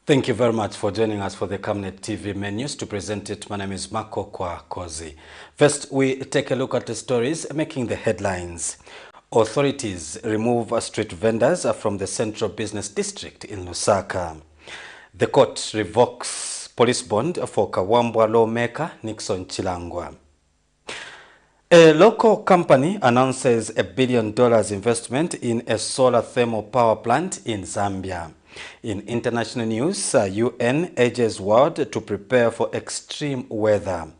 Thank you very much for joining us for the Camnet TV menus. To present it, my name is Marco Kozi. First, we take a look at the stories making the headlines. Authorities remove street vendors from the Central Business District in Lusaka. The court revokes police bond for KAWAMBWA lawmaker NICKSON CHILANGWA. A local company announces $1 billion investment in a solar thermal power plant in Zambia. In international news, UN urges world to prepare for extreme weather.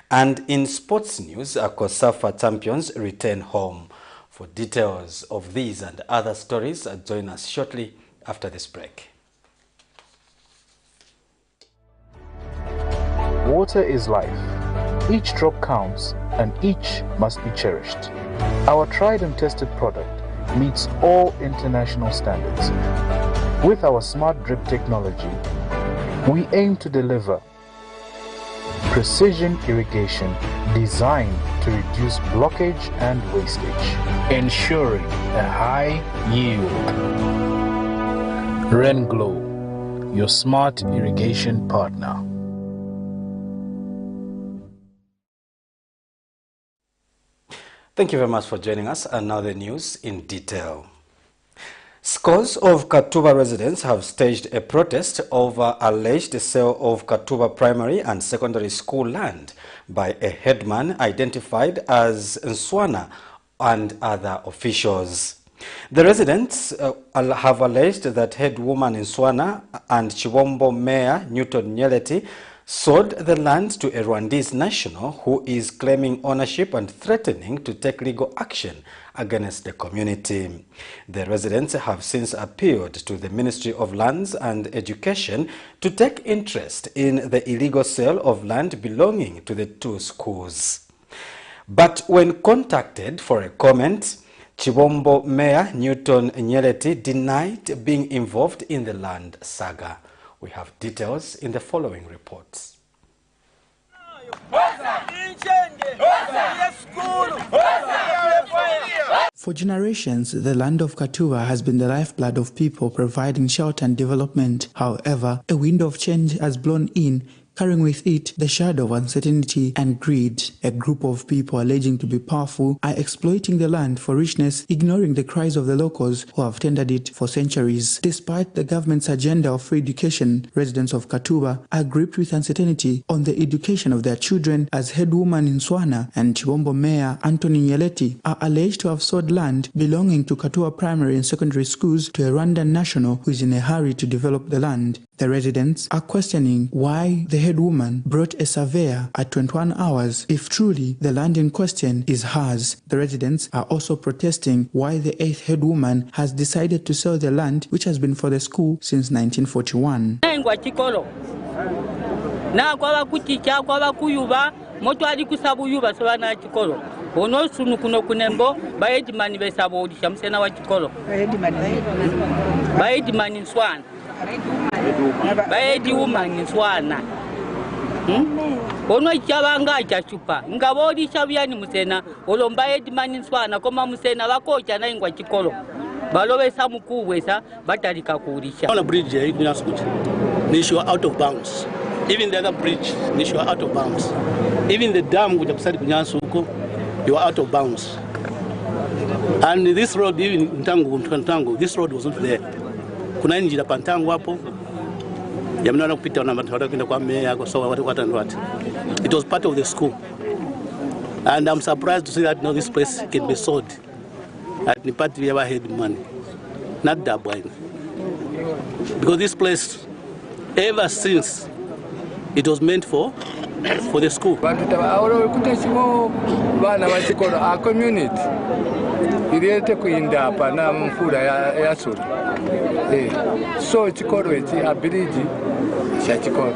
And in sports news, COSAFA champions return home. For details of these and other stories, join us shortly after this break. Water is life. Each drop counts and each must be cherished. Our tried and tested product meets all international standards. With our smart drip technology, we aim to deliver precision irrigation designed to reduce blockage and wastage, ensuring a high yield. RenGlow, your smart irrigation partner. Thank you very much for joining us, and now the news in detail. Scores of Katuba residents have staged a protest over alleged sale of Katuba primary and secondary school land by a headman identified as Nswana and other officials. The residents have alleged that headwoman Nswana and Chibombo Mayor Newton Nyeleti sold the land to a Rwandese national who is claiming ownership and threatening to take legal action against the community. The residents have since appealed to the Ministry of Lands and Education to take interest in the illegal sale of land belonging to the two schools. But when contacted for a comment, Chibombo Mayor Newton Nyeleti denied being involved in the land saga. We have details in the following reports. For generations, the land of Katuba has been the lifeblood of people, providing shelter and development. However, a wind of change has blown in, carrying with it the shadow of uncertainty and greed. A group of people alleging to be powerful are exploiting the land for richness, ignoring the cries of the locals who have tended it for centuries. Despite the government's agenda of free education, residents of Katuba are gripped with uncertainty on the education of their children, as headwoman Nswana and Chibombo Mayor Anthony Nyeleti are alleged to have sold land belonging to Katuba primary and secondary schools to a Rwandan national who is in a hurry to develop the land. The residents are questioning why the headwoman brought a surveyor at 21 hours if truly the land in question is hers. The residents are also protesting why the 8th headwoman has decided to sell the land which has been for the school since 1941. Baedi woman Nswana. Ono chabanga chachupa. Ngabodi chabyani musena. Olomba edi mani Nswana koma musena bakocha na ingwa chikolo. Balowe samuku wesa batalika kurisha. On a bridge here, you are out of bounds. Even the other bridge, you are out of bounds. Even the dam which is Kunyansuko, you are out of bounds. And this road, even in Tango, this road wasn't there. Kuna njira pantangu hapo yamnaona kupita na watu kwenda kwa meya so what and what. It was part of the school, and I'm surprised to see that now this place can be sold at the party we ever had money, not that one, because this place ever since it was meant for the school. Our community irete kuinda hapa na mfura ya suri. So chikoro eti abiriji cha chikoro.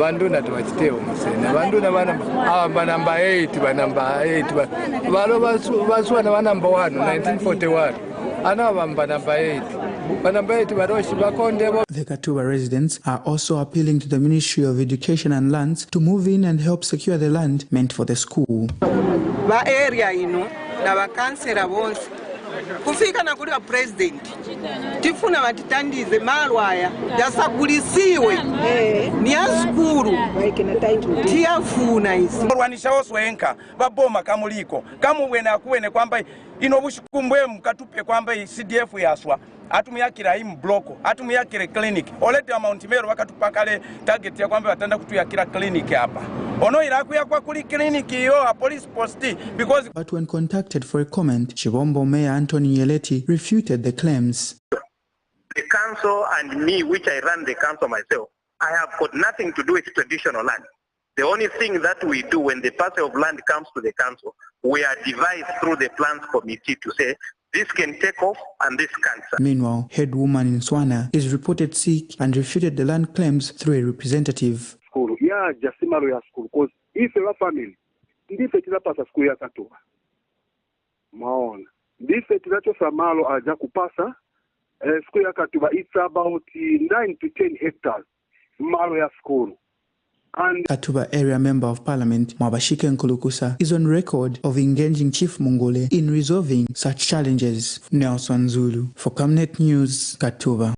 Bandu na tuwachiteo musena. Bandu na banamba 8, banamba 8. Balo baswa na banamba 1, 1941. Ana banamba 8. The Katuba residents are also appealing to the Ministry of Education and Lands to move in and help secure the land meant for the school. Ba area ino na bakansera bonse kufika na kuli wa president tifuna watitandize malwaya yasagulisiwe ni ya skulu tiyafuna isi orwanisha oswenka baboma kamuliko kamuwene akuwene kwamba ino bushukumbwe mkatupe kwamba CDF yaswa atumiyakira hii mbloko atumiyakire clinic olete amount mero wakatupakale target ya kwamba watanda kutuyakira clinic hapa ono irakuya kwa kuli clinic yo a police post because. But when contacted for a comment, Chibombo Mayor Anthony Yeleti refuted the claims. The council and me, which I run the council myself, I have got nothing to do with traditional land. The only thing that we do when the parcel of land comes to the council, we are divided through the plans committee to say this can take off and this can't. Meanwhile, head woman in Swana is reported sick and refuted the land claims through a representative. School, yeah, just similar to school, because if a family, if it is a pass school ya Katuba, maona, if it is a samalo aja kupasa, school ya Katuba, it's about 9 to 10 hectares, malo ya school. And Katuba area member of parliament Mwabashike Nkulukusa is on record of engaging Chief Mungole in resolving such challenges. Nelson Zulu for Camnet News, Katuba.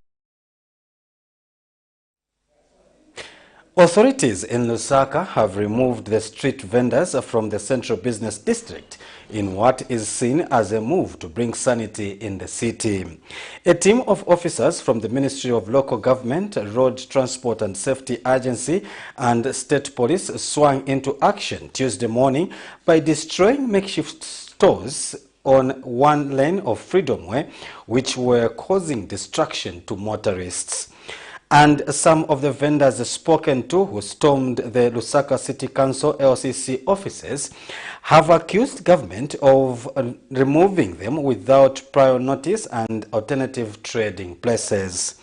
Authorities in Lusaka have removed the street vendors from the central business district in what is seen as a move to bring sanity in the city. A team of officers from the Ministry of Local Government, Road Transport and Safety Agency and State Police swung into action Tuesday morning by destroying makeshift stores on one lane of Freedom Way, which were causing distraction to motorists. And some of the vendors spoken to who stormed the Lusaka City Council LCC offices have accused government of removing them without prior notice and alternative trading places.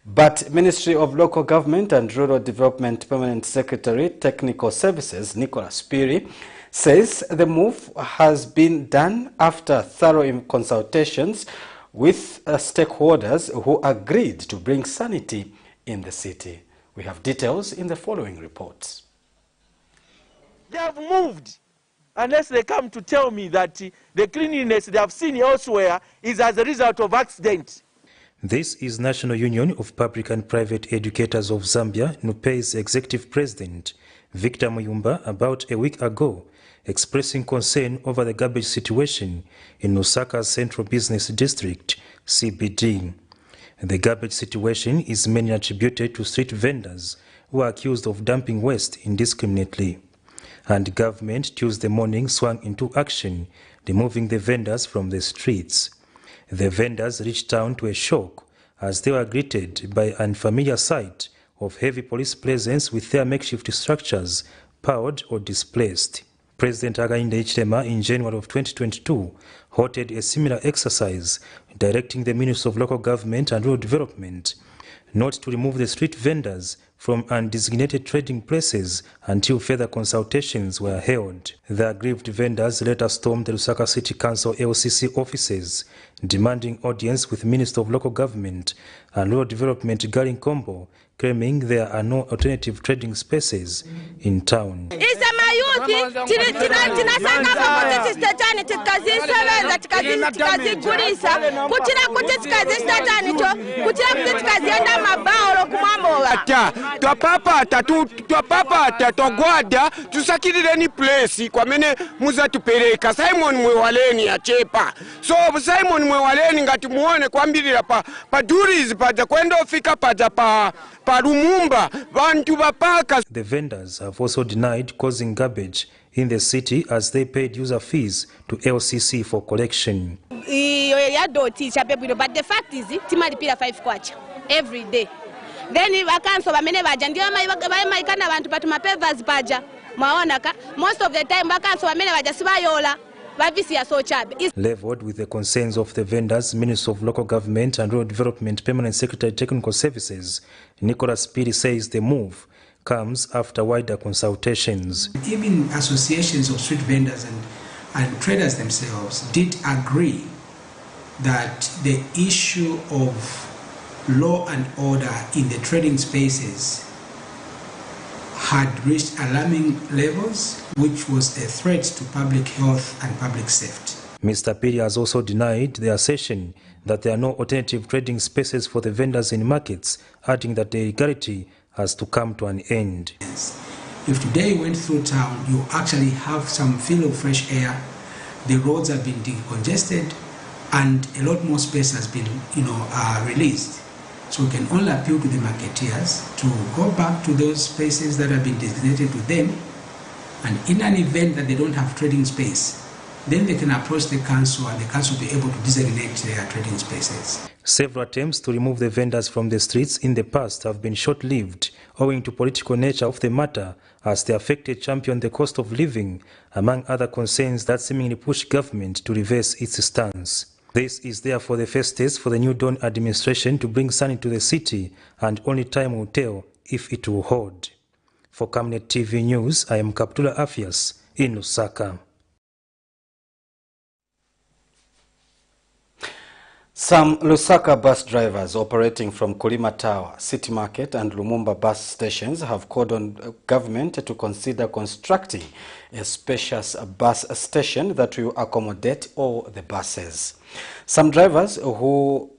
But Ministry of Local Government and Rural Development Permanent Secretary Technical Services Nicholas Piri says the move has been done after thorough consultations with stakeholders who agreed to bring sanity in the city. We have details in the following reports. They have moved unless they come to tell me that the cleanliness they have seen elsewhere is as a result of accident. This is National Union of Public and Private Educators of Zambia, NUPE's executive president, Victor Muyumba, about a week ago, expressing concern over the garbage situation in Lusaka's Central Business District, CBD. The garbage situation is mainly attributed to street vendors who are accused of dumping waste indiscriminately. And government Tuesday morning swung into action, removing the vendors from the streets. The vendors reached town to a shock as they were greeted by an unfamiliar sight of heavy police presence with their makeshift structures powered or displaced. President Hakainde Hichilema in January of 2022 halted a similar exercise, directing the Ministry of Local Government and Rural Development not to remove the street vendors from undesignated trading places until further consultations were held. The aggrieved vendors later stormed the Lusaka City Council LCC offices, demanding audience with Minister of Local Government and Rural Development Gary Nkombo, claiming there are no alternative trading spaces in town. Twapapata togwada tusakirire ni place kwa mene muza tupereka Simon Mwewaleni ya chepa so Simon Mwewaleni ngati muone kwambirira pa duris paja kwenda ofika paja pa Lumumba bantu bapaka. The vendors have also denied causing garbage in the city as they paid user fees to LCC for collection. But the fact is, timalipira 5 kwacha every day. Then vakanso vamene vaja ndio maikana vantu patu mapevers paja maonaka most of the time vakanso vamene vaja sivayola vavisiya sochabe. Leveled with the concerns of the vendors, Minister of Local Government and Rural Development Permanent Secretary Technical Services Nicholas Piri says the move comes after wider consultations. Even associations of street vendors and traders themselves did agree that the issue of law and order in the trading spaces had reached alarming levels, which was a threat to public health and public safety. Mr. Piri has also denied the assertion that there are no alternative trading spaces for the vendors in markets, adding that the illegality has to come to an end. If today you went through town, you actually have some feel of fresh air. The roads have been decongested, and a lot more space has been, released. So we can only appeal to the marketeers to go back to those spaces that have been designated to them, and in an event that they don't have trading space, then they can approach the council, and the council will be able to designate their trading spaces. Several attempts to remove the vendors from the streets in the past have been short-lived, owing to political nature of the matter, as the affected champion the cost of living, among other concerns that seemingly push government to reverse its stance. This is therefore the first test for the New Dawn administration to bring sanity to the city, and only time will tell if it will hold. For Camnet TV News, I am Kaptula Afias in Lusaka. Some Lusaka bus drivers operating from Kulima Tower, City Market and Lumumba bus stations have called on government to consider constructing a spacious bus station that will accommodate all the buses. Some drivers who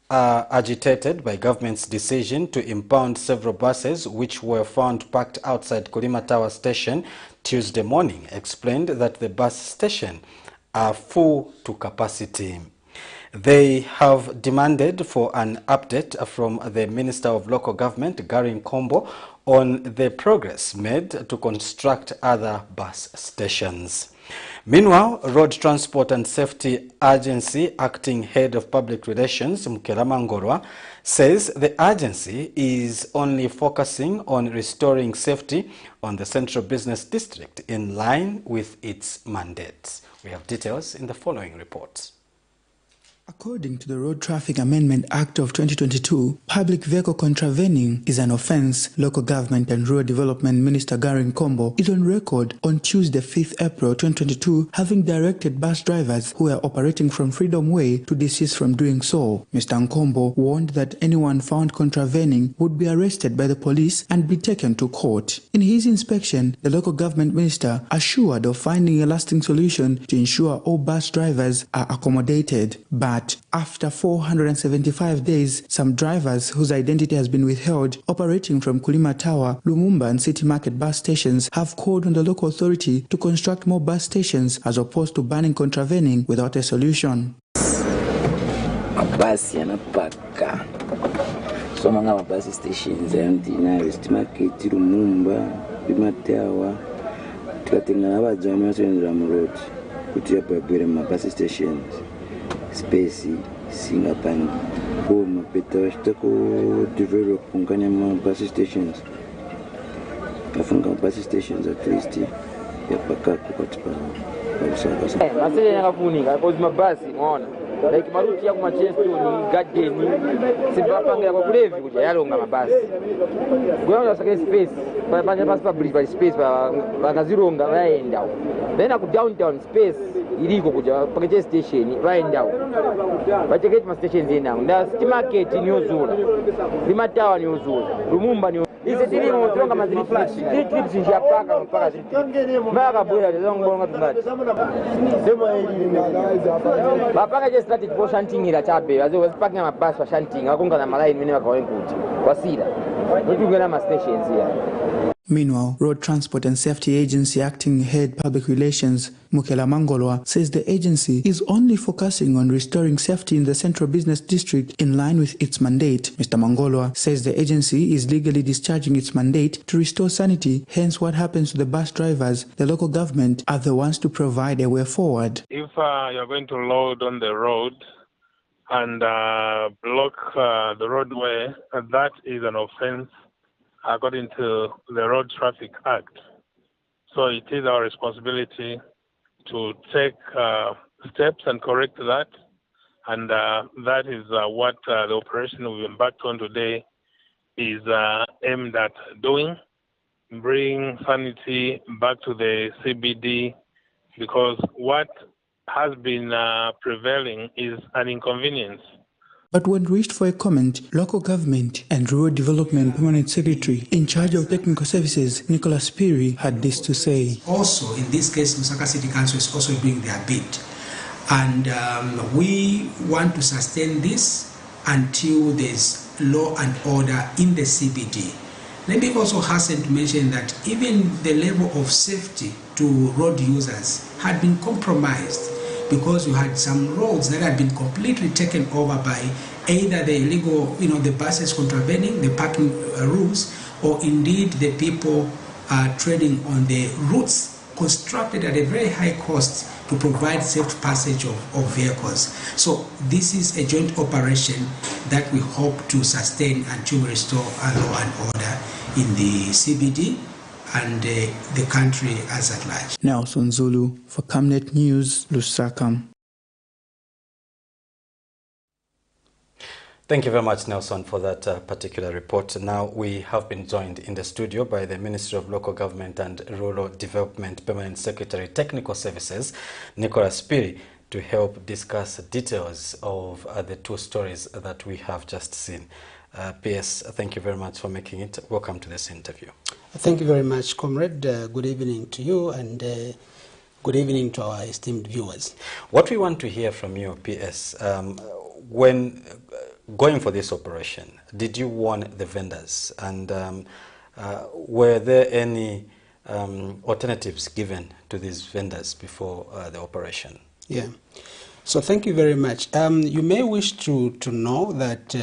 are agitated by government's decision to impound several buses which were found parked outside Kulima Tower station Tuesday morning explained that the bus station are full to capacity. They have demanded for an update from the Minister of Local Government, Gary Nkombo, on the progress made to construct other bus stations. Meanwhile, Road Transport and Safety Agency Acting Head of Public Relations, Mukela says the agency is only focusing on restoring safety on the Central Business District in line with its mandate. We have details in the following report. According to the Road Traffic Amendment Act of 2022, public vehicle contravening is an offence. Local Government and Rural Development Minister Gary Nkombo is on record on Tuesday, 5th April 2022, having directed bus drivers who are operating from Freedom Way to desist from doing so. Mr. Nkombo warned that anyone found contravening would be arrested by the police and be taken to court. In his inspection, the Local Government Minister assured of finding a lasting solution to ensure all bus drivers are accommodated. But after 475 days, some drivers whose identity has been withheld operating from Kulima Tower, Lumumba and City Market bus stations have called on the local authority to construct more bus stations as opposed to banning contravening without a solution. Mabasi yanapaka somanga mabasi stations yantina City Market, Lumumba, Kulima Tower tukatengana abajama basenzera mu road kuti yapabere mabasi stations space singapangi ko mapeta washitako develop kunganya ma bus stations afunga bus stations at least yapaka kukatipa Lusaka masele yakafunika because mabasi unaona like maruti ya kumachester ni garden sibapanga ya kulevi kuja yalonga mabasi kuona saka space panja basi pa bridge space bakazironga vaenda then ku downtown space iliko kuja pakeje station vaenda vacheketi ma stations ina nda City Market ni uzula Kulima Tower ni uzula Lumumba ni ise tilimo tonga mazili clips njapaka mpaka ziti mara bora lezongo ngati bapaka je static for shanting ila chabe azo wasipaka na mabasi wa shanting akonga na malaini mene wakawen kuti wasila mutungena ma stations here. Meanwhile, Road Transport and Safety Agency Acting Head Public Relations, Mukela says the agency is only focusing on restoring safety in the Central Business District in line with its mandate. Mr. Mangolwa says the agency is legally discharging its mandate to restore sanity, hence what happens to the bus drivers, the local government are the ones to provide a way forward. If you're going to load on the road and block the roadway, that is an offense according to the Road Traffic Act. So it is our responsibility to take steps and correct that. And that is what the operation we've embarked on today is aimed at doing, bring sanity back to the CBD, because what has been prevailing is an inconvenience. But when reached for a comment, Local Government and Rural Development Permanent Secretary in charge of Technical Services, Nicholas Piri, had this to say. Also, in this case, Lusaka City Council is also doing their bit. And we want to sustain this until there's law and order in the CBD. Let me also hasten to mention that even the level of safety to road users had been compromised because you had some roads that had been completely taken over by either the illegal, the buses contravening the parking rules, or indeed the people trading on the routes constructed at a very high cost to provide safe passage of vehicles. So this is a joint operation that we hope to sustain until we restore law and order in the CBD and the country as at large. Nelson Zulu for Camnet News, Lusaka. Thank you very much, Nelson, for that particular report. Now, we have been joined in the studio by the Ministry of Local Government and Rural Development Permanent Secretary Technical Services, Nicholas Piri, to help discuss details of the two stories that we have just seen. PS, thank you very much for making it. Welcome to this interview. Thank you very much, Comrade. Good evening to you, and good evening to our esteemed viewers. What we want to hear from you, PS, when going for this operation, did you warn the vendors, and were there any alternatives given to these vendors before the operation? Yeah, so thank you very much. You may wish to know that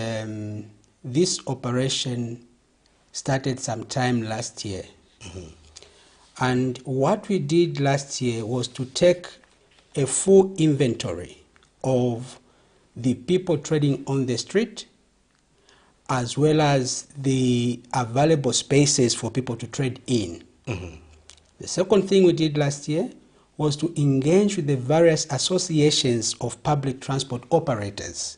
this operation started sometime last year. Mm-hmm. And what we did last year was to take a full inventory of the people trading on the street, as well as the available spaces for people to trade in. Mm-hmm. The second thing we did last year was to engage with the various associations of public transport operators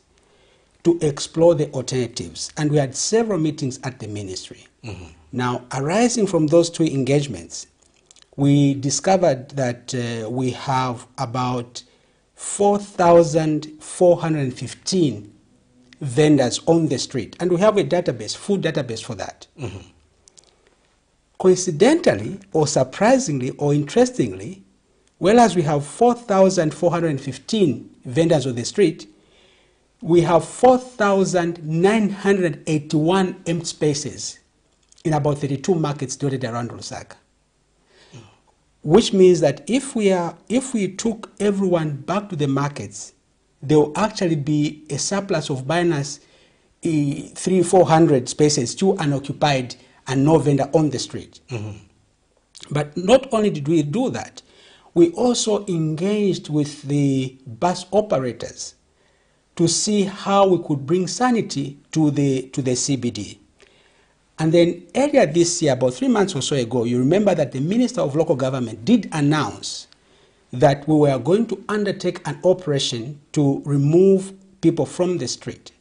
to explore the alternatives. And we had several meetings at the ministry. Mm-hmm. Now, arising from those two engagements, we discovered that we have about 4,415 vendors on the street, and we have a database, full database for that. Mm-hmm. Coincidentally, or surprisingly, or interestingly, whereas we have 4,415 vendors on the street, we have 4,981 empty spaces in about 32 markets dotted around Lusaka. Which means that if we took everyone back to the markets, there will actually be a surplus of minus 300-400 spaces still unoccupied and no vendor on the street. Mm-hmm. But not only did we do that, we also engaged with the bus operators to see how we could bring sanity to the CBD. And then earlier this year, about 3 months or so ago, you remember that the Minister of Local Government did announce that we were going to undertake an operation to remove people from the street.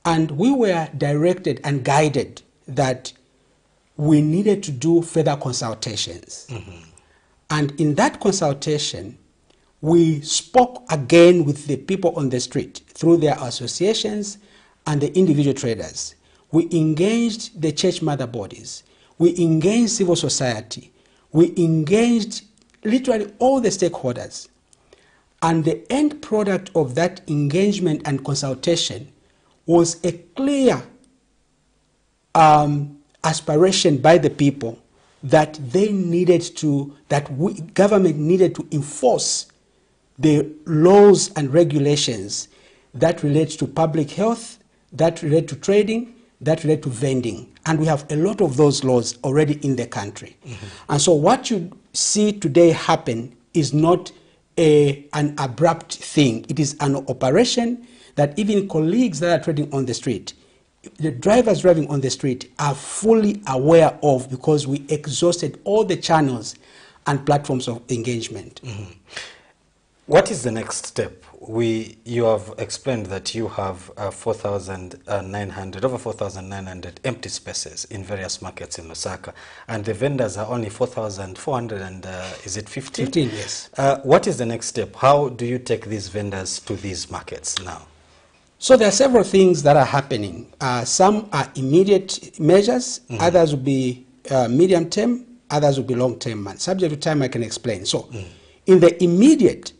And we were directed and guided that we needed to do further consultations. Mm-hmm. And in that consultation, we spoke again with the people on the street through their associations and the individual traders. We engaged the church mother bodies. We engaged civil society. We engaged literally all the stakeholders. And the end product of that engagement and consultation was a clear aspiration by the people that they needed to, government needed to enforce the laws and regulations that relate to public health, that relate to trading, that relate to vending. And we have a lot of those laws already in the country. Mm-hmm. And so what you see today happen is not an abrupt thing. It is an operation that even colleagues that are trading on the street, the drivers driving on the street, are fully aware of, because we exhausted all the channels and platforms of engagement. Mm-hmm. What is the next step? You have explained that you have over 4,900 empty spaces in various markets in Lusaka, and the vendors are only 4,400 and is it 15? 15, yes. What is the next step? How do you take these vendors to these markets now? So there are several things that are happening. Some are immediate measures, mm-hmm. Others will be medium term, others will be long term. Subject to time, I can explain. So in the immediate,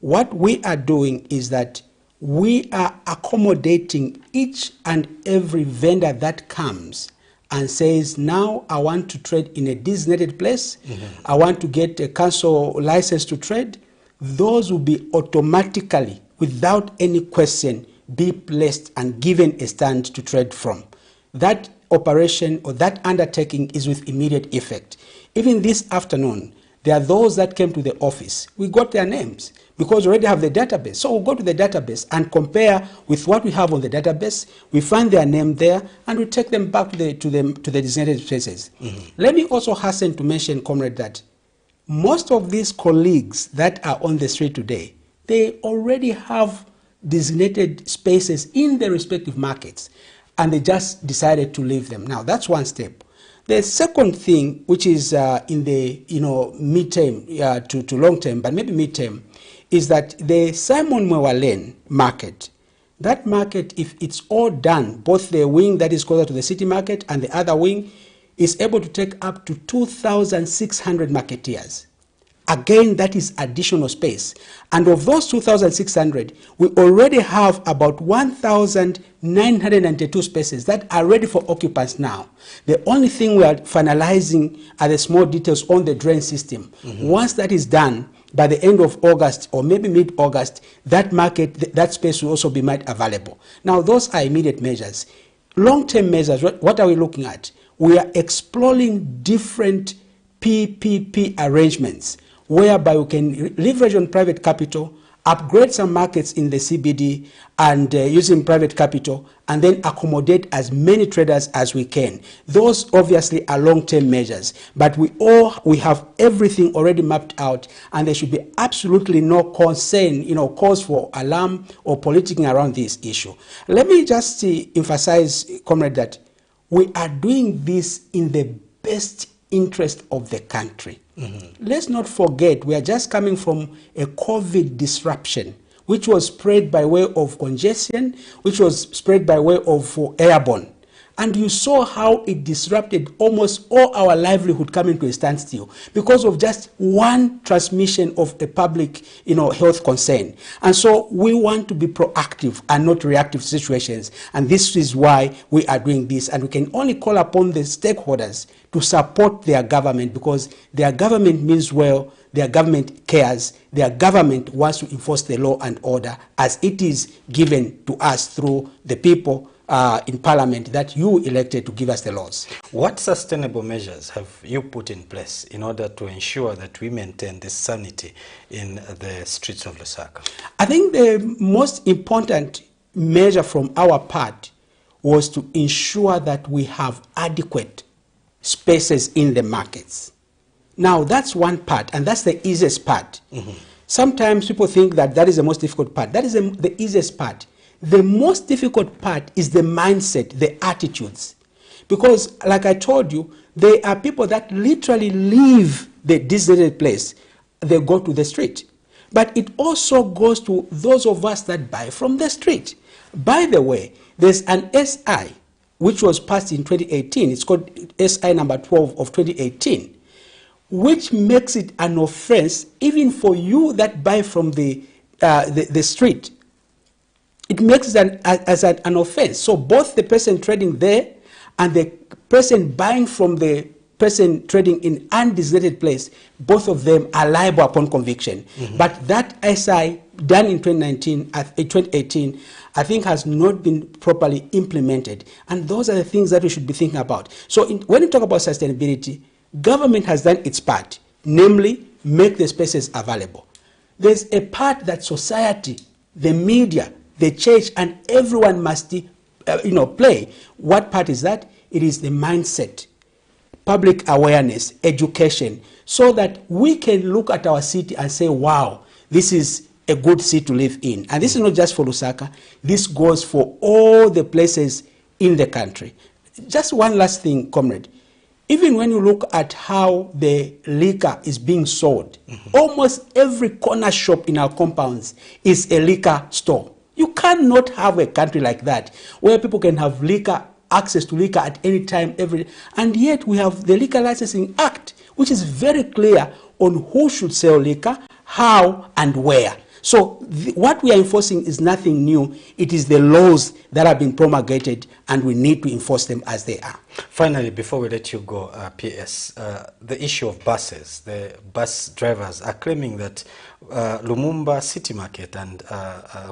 What we are doing is that we are accommodating each and every vendor that comes and says, now I want to trade in a designated place, I want to get a council license to trade. Those will be automatically, without any question, be placed and given a stand to trade from. That operation or that undertaking is with immediate effect. Even this afternoon, there are those that came to the office. We got their names because we already have the database. So we'll go to the database and compare with what we have on the database. We find their name there and we take them back to the designated places. Let me also hasten to mention, comrade, that most of these colleagues that are on the street today, they already have designated spaces in their respective markets, and they just decided to leave them. Now, that's one step. The second thing, which is in the mid-term to long-term, but maybe mid-term, is that the Simon Mwewa Lane market, that market, if it's all done, both the wing that is closer to the city market and the other wing, is able to take up to 2,600 marketeers. Again, that is additional space. And of those 2,600, we already have about 1,992 spaces that are ready for occupants now. The only thing we are finalizing are the small details on the drain system. Once that is done, by the end of August or maybe mid-August, that market, that space will also be made available. Now, those are immediate measures. Long-term measures, what are we looking at? We are exploring different PPP arrangements whereby we can leverage on private capital, upgrade some markets in the CBD and using private capital, and then accommodate as many traders as we can. Those obviously are long-term measures, but we have everything already mapped out, and there should be absolutely no concern, cause for alarm or politicking around this issue. Let me just emphasize, comrade, that we are doing this in the best interest of the country. Let's not forget, we are just coming from a COVID disruption, which was spread by way of congestion, which was spread by way of airborne. And you saw how it disrupted almost all our livelihood coming to a standstill because of just one transmission of a public, health concern. And so we want to be proactive and not reactive situations. And this is why we are doing this. And we can only call upon the stakeholders to support their government, because their government means well, their government cares, their government wants to enforce the law and order as it is given to us through the people in Parliament that you elected to give us the laws. What sustainable measures have you put in place in order to ensure that we maintain this sanity in the streets of Lusaka? I think the most important measure from our part was to ensure that we have adequate spaces in the markets. Now, that's one part, and that's the easiest part. Sometimes people think that that is the most difficult part. That is the easiest part. The most difficult part is the mindset, the attitudes. Because, like I told you, there are people that literally leave the deserted place. They go to the street. But it also goes to those of us that buy from the street. By the way, there's an SI which was passed in 2018. It's called SI number 12 of 2018, which makes it an offense even for you that buy from the street. It makes it an offense. So both the person trading there and the person buying from the person trading in undesignated place, both of them are liable upon conviction. But that SI done in 2018, I think has not been properly implemented. And those are the things that we should be thinking about. So when you talk about sustainability, government has done its part, namely make the spaces available. There's a part that society, the media, the church, and everyone must play. What part is that? It is the mindset, public awareness, education, so that we can look at our city and say, wow, this is a good city to live in. And this is not just for Lusaka, this goes for all the places in the country. Just one last thing, comrade. Even when you look at how the liquor is being sold, almost every corner shop in our compounds is a liquor store. You cannot have a country like that where people can have access to liquor at any time, and yet we have the Liquor Licensing Act, which is very clear on who should sell liquor, how and where. So what we are enforcing is nothing new. It is the laws that have been promulgated, and we need to enforce them as they are. Finally, before we let you go, PS, the issue of buses. The bus drivers are claiming that Lumumba City Market and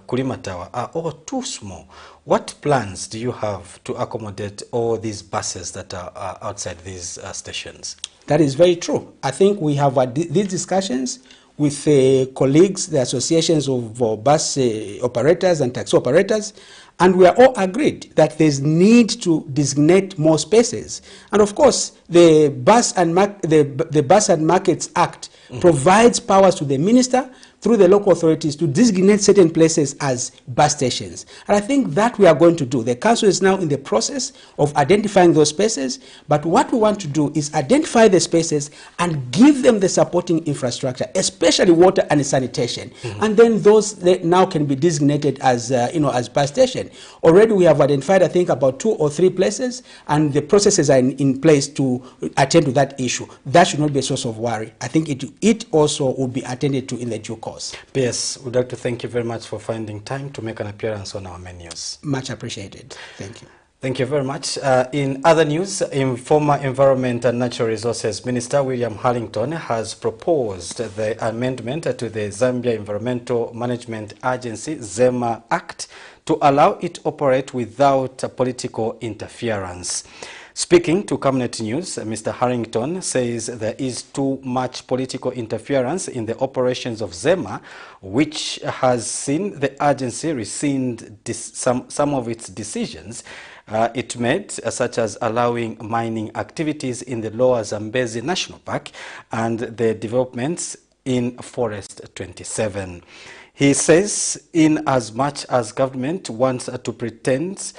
Kulima Tower are all too small. What plans do you have to accommodate all these buses that are outside these stations? That is very true. I think we have these discussions with colleagues, the associations of bus operators and taxi operators, and we are all agreed that there's need to designate more spaces. And of course, the Bus and Markets Act provides powers to the minister through the local authorities to designate certain places as bus stations. And I think that we are going to do. The council is now in the process of identifying those spaces, but what we want to do is identify the spaces and give them the supporting infrastructure, especially water and sanitation. And then those now can be designated as, as bus station. Already we have identified, I think, about 2 or 3 places, and the processes are in place to attend to that issue. That should not be a source of worry. I think it also will be attended to in the due course. PS, we'd like to thank you very much for finding time to make an appearance on our menus. Much appreciated. Thank you. Thank you very much. In other news, former Environment and Natural Resources Minister William Harrington has proposed the amendment to the Zambia Environmental Management Agency ZEMA Act to allow it operate without political interference. Speaking to Camnet News, Mr. Harrington says there is too much political interference in the operations of ZEMA, which has seen the agency rescind some of its decisions it made, such as allowing mining activities in the Lower Zambezi National Park and the developments in Forest 27. He says, in as much as government wants to pretend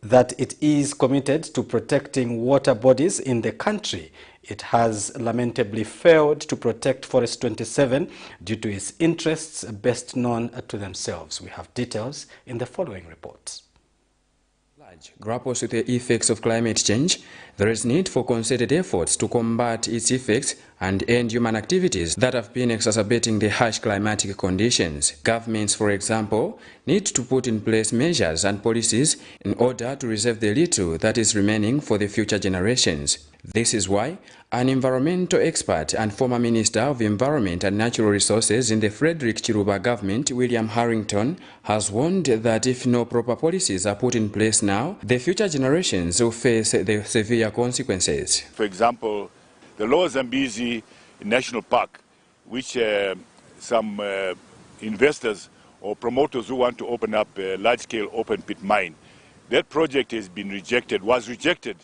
that it is committed to protecting water bodies in the country, it has lamentably failed to protect Forest 27 due to its interests best known to themselves. We have details in the following reports. Grapples with the effects of climate change, there is need for concerted efforts to combat its effects and end human activities that have been exacerbating the harsh climatic conditions. Governments, for example, need to put in place measures and policies in order to reserve the little that is remaining for the future generations. This is why an environmental expert and former Minister of Environment and Natural Resources in the Frederick Chiluba government, William Harrington, has warned that if no proper policies are put in place now, the future generations will face the severe consequences. For example, the Lower Zambezi National Park, which some investors or promoters who want to open up a large-scale open-pit mine, that project has been rejected, was rejected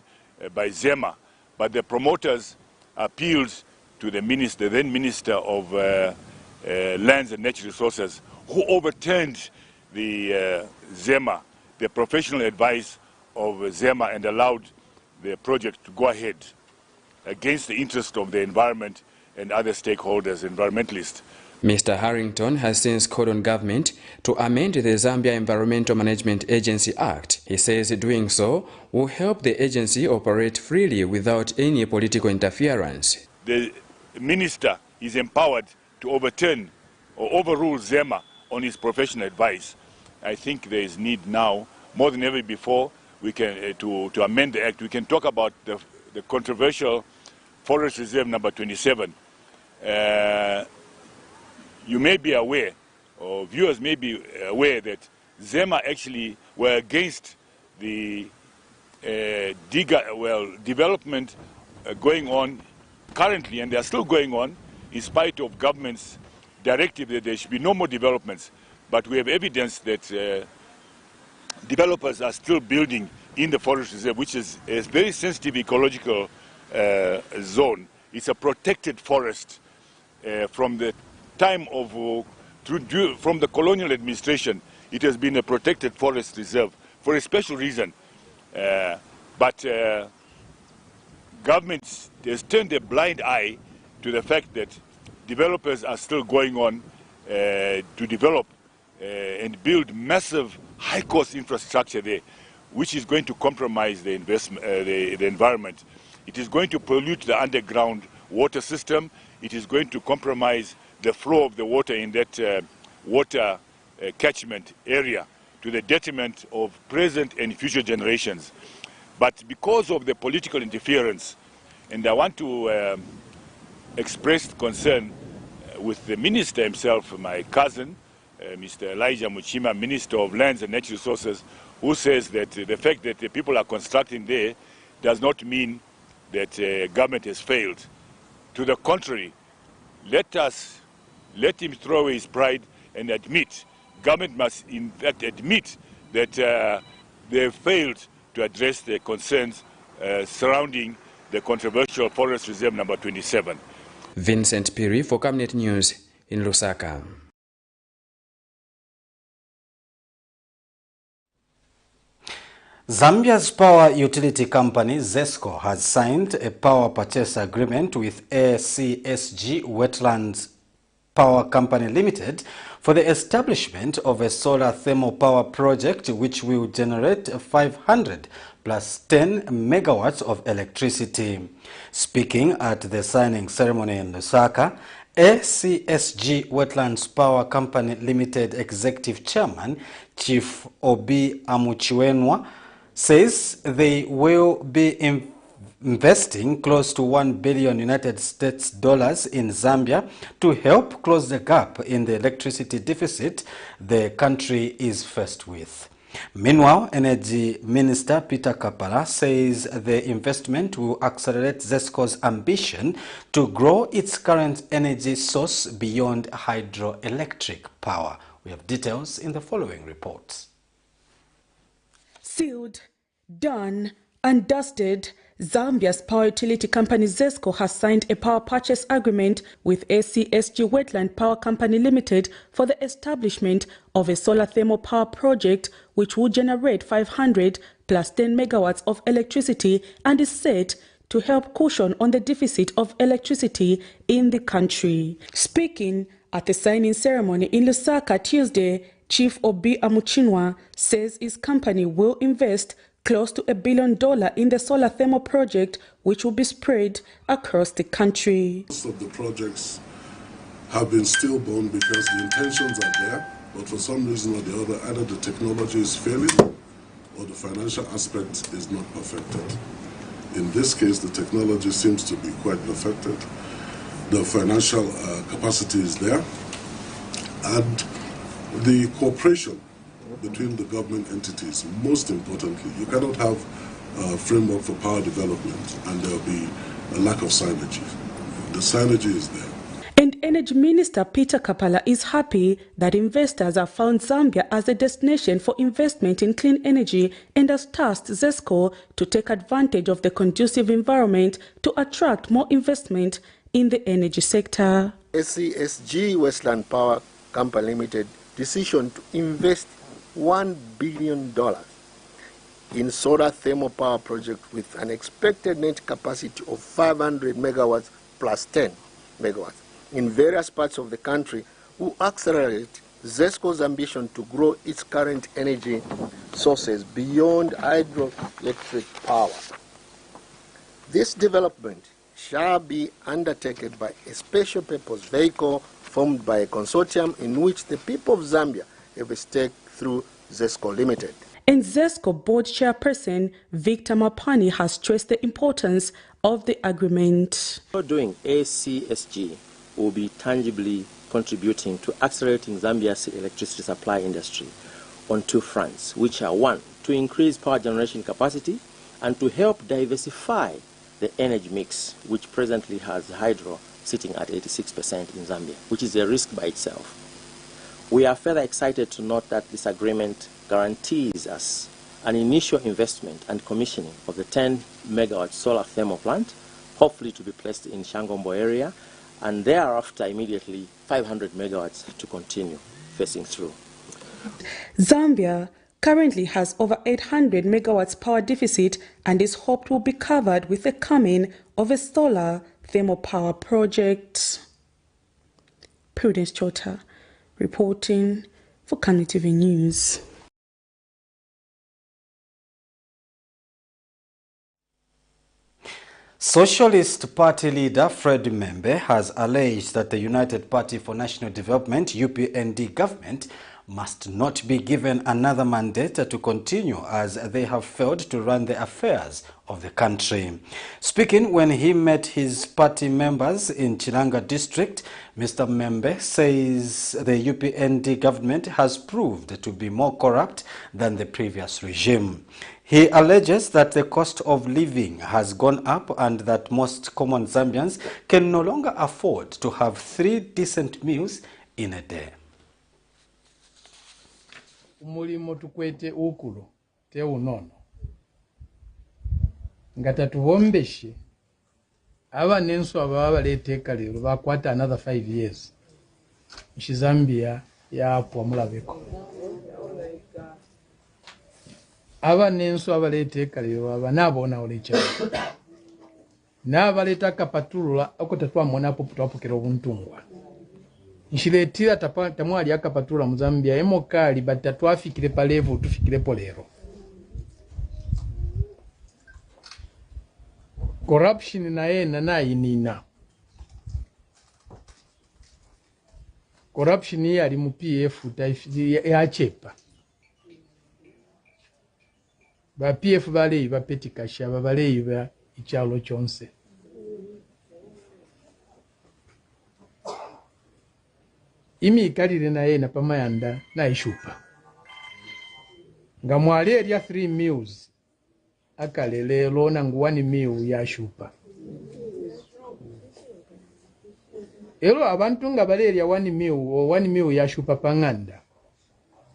by ZEMA, but the promoters appealed to the then Minister of Lands and Natural Resources, who overturned the ZEMA, the professional advice of ZEMA, and allowed the project to go ahead against the interest of the environment and other stakeholders, environmentalists. Mr. Harrington has since called on government to amend the Zambia Environmental Management Agency Act. He says doing so will help the agency operate freely without any political interference. The minister is empowered to overturn or overrule ZEMA on his professional advice. I think there is need now, more than ever before, we can to amend the act. We can talk about the controversial Forest Reserve number 27. You may be aware, or viewers may be aware, that ZEMA actually were against the development going on currently, and they are still going on, in spite of government's directive that there should be no more developments. But we have evidence that developers are still building in the Forest Reserve, which is a very sensitive ecological zone. It's a protected forest from the time of from the colonial administration. It has been a protected forest reserve for a special reason, but government has turned a blind eye to the fact that developers are still going on to develop and build massive high-cost infrastructure there, which is going to compromise the environment. It is going to pollute the underground water system. It is going to compromise the flow of the water in that water catchment area to the detriment of present and future generations. But because of the political interference, and I want to express concern with the minister himself, my cousin, Mr. Elijah Muchima, Minister of Lands and Natural Resources, who says that the fact that the people are constructing there does not mean that government has failed. To the contrary, let him throw away his pride and admit, government must in fact admit that they have failed to address the concerns surrounding the controversial Forest Reserve number 27. Vincent Piri for Camnet News in Lusaka. Zambia's power utility company ZESCO has signed a power purchase agreement with ACSG Wetlands Power Company Limited for the establishment of a solar thermal power project which will generate 500 plus 10 megawatts of electricity. Speaking at the signing ceremony in Lusaka, ACSG Wetlands Power Company Limited Executive Chairman Chief Obi Amuchiwenwa says they will be investing close to $1 billion United States dollars in Zambia to help close the gap in the electricity deficit the country is faced with. Meanwhile, Energy Minister Peter Kapala says the investment will accelerate ZESCO's ambition to grow its current energy source beyond hydroelectric power. We have details in the following reports. Sealed, done and dusted, Zambia's power utility company ZESCO has signed a power purchase agreement with ACSG Wetland Power Company Limited for the establishment of a solar thermal power project which will generate 500 plus 10 megawatts of electricity and is set to help cushion on the deficit of electricity in the country. Speaking at the signing ceremony in Lusaka Tuesday, Chief Obi Amuchinwa says his company will invest close to $1 billion in the solar thermal project, which will be spread across the country. Most of the projects have been stillborn because the intentions are there, but for some reason or the other, either the technology is failing or the financial aspect is not perfected. In this case, the technology seems to be quite perfected. The financial capacity is there, and the cooperation between the government entities, most importantly. You cannot have a framework for power development and there will be a lack of synergy. The synergy is there. And Energy Minister Peter Kapala is happy that investors have found Zambia as a destination for investment in clean energy and has tasked ZESCO to take advantage of the conducive environment to attract more investment in the energy sector. ACSG Wetland Power Company Limited decision to invest $1 billion in solar thermal power project with an expected net capacity of 500 megawatts plus 10 megawatts in various parts of the country will accelerate ZESCO's ambition to grow its current energy sources beyond hydroelectric power. This development shall be undertaken by a special purpose vehicle formed by a consortium in which the people of Zambia have a stake through ZESCO Limited. And ZESCO board chairperson Victor Mapani has stressed the importance of the agreement. Doing ACSG will be tangibly contributing to accelerating Zambia's electricity supply industry on two fronts, which are one, to increase power generation capacity and to help diversify the energy mix, which presently has hydro sitting at 86% in Zambia, which is a risk by itself. We are further excited to note that this agreement guarantees us an initial investment and commissioning of the 10 megawatt solar thermal plant, hopefully to be placed in Shangombo area, and thereafter immediately 500 megawatts to continue facing through. Zambia currently has over 800 megawatts power deficit and is hoped will be covered with the coming of a solar thermal power project. Prudence Chota reporting for Camnet TV News. Socialist Party leader Fred Membe has alleged that the United Party for National Development UPND government must not be given another mandate to continue as they have failed to run the affairs of the country. Speaking when he met his party members in Chilangwa district, Mr. Membe says the UPND government has proved to be more corrupt than the previous regime. He alleges that the cost of living has gone up and that most common Zambians can no longer afford to have 3 decent meals in a day. Umulimo tukwete ukulu te unono ngata tuwombeshe aba nenso aba baleta lero bakwata another 5 years Zambia ya pwamulabeko aba nenso abaleta lero aba nabona olecha nabaleta kapatulula okotatwa mona poputwapokera obuntungwa Nshiletira tamwali akapatula mu Zambia emokali batatwafikire pa level tufikire polero. Corruption na inina. Corruption yali mu PF ya chepa. Ba PF bale ba petikasha bale ba ichalo chonse. Imi kalire na yena pamayanda na ishupa. Nga mwali ya 3 meals. Akalele lona ngu 1 meal ya shupa. Elo abantu nga bale ya 1 meal o 1 meal ya shupa panganda.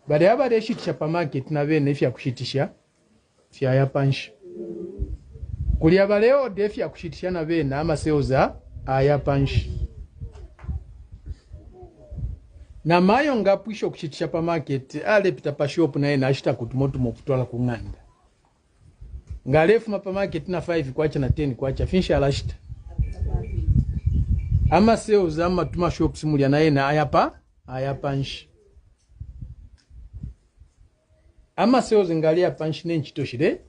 Bale abale shitisha pa market na bene fya kushitisha fya ya panshi. Kuli abaleo defi ya kushitisha na bene ama seoza aya panshi. Na mayo ngapwisho kushitisha pa market ale pita pa shop na ena ashita kutumotu mokutwala kunganda. Ngalefu mapa market na 5 kwacha na 10 kwacha finisha alashita. Ama sales ama tuma shop simuli na ena ayapa nshi. Ama sales ngali apanshi nenchitoshire.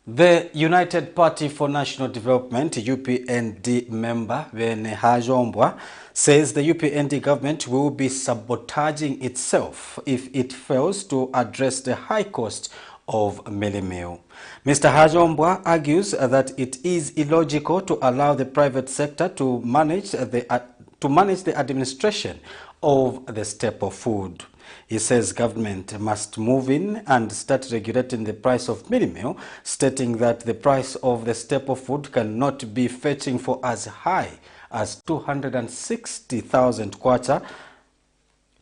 The United Party for National Development UPND member KAWAMBWA says the UPND government will be sabotaging itself if it fails to address the high cost of mealie meal. Mr. KAWAMBWA argues that it is illogical to allow the private sector to manage the administration of the staple food. He says government must move in and start regulating the price of mealie meal, stating that the price of the staple food cannot be fetching for as high as 260,000 kwacha